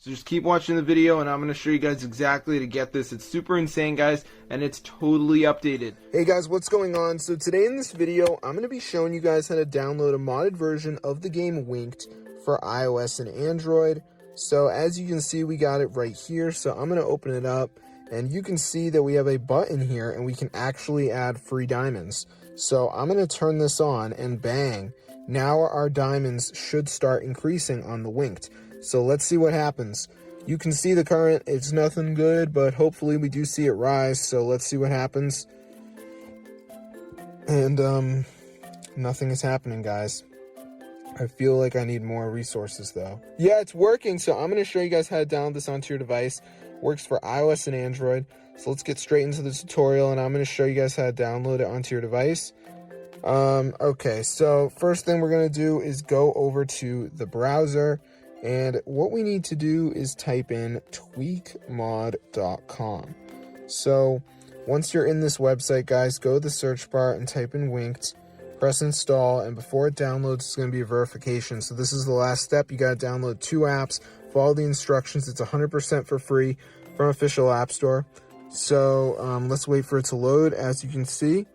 So just keep watching the video and I'm going to show you guys exactly to get this. It's super insane, guys, and it's totally updated. Hey guys, what's going on? So today in this video, I'm going to be showing you guys how to download a modded version of the game Winked for iOS and Android. So as you can see, we got it right here. So I'm going to open it up and you can see that we have a button here and we can actually add free diamonds. So I'm going to turn this on and bang, now our diamonds should start increasing on the Winked. So let's see what happens. You can see the current, it's nothing good, but hopefully we do see it rise. So let's see what happens. And nothing is happening, guys. I feel like I need more resources though. Yeah, it's working. So I'm going to show you guys how to download this onto your device. Works for iOS and Android. So let's get straight into the tutorial and I'm going to show you guys how to download it onto your device. Okay, so first thing we're going to do is go over to the browser. And what we need to do is type in tweakmod.com. So once you're in this website, guys, go to the search bar and type in Winked, press install, and before it downloads, it's going to be a verification. So this is the last step. You got to download 2 apps, follow the instructions. It's 100% for free from official App Store. So let's wait for it to load, as you can see.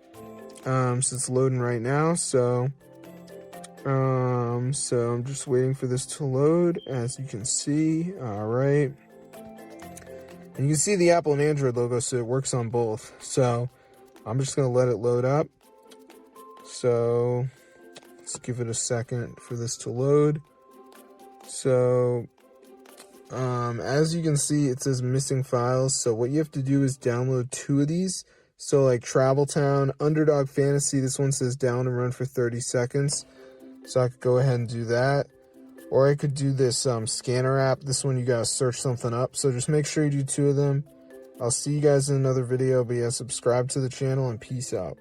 So it's loading right now. So I'm just waiting for this to load, as you can see. All right. And you can see the Apple and Android logo, so it works on both. So I'm just going to let it load up. So let's give it a second for this to load. So as you can see, it says missing files. So what you have to do is download 2 of these. So like Travel Town, Underdog Fantasy, this one says down and run for 30 seconds. So I could go ahead and do that. Or I could do this scanner app. This one you gotta search something up. So just make sure you do 2 of them. I'll see you guys in another video. But yeah, subscribe to the channel and peace out.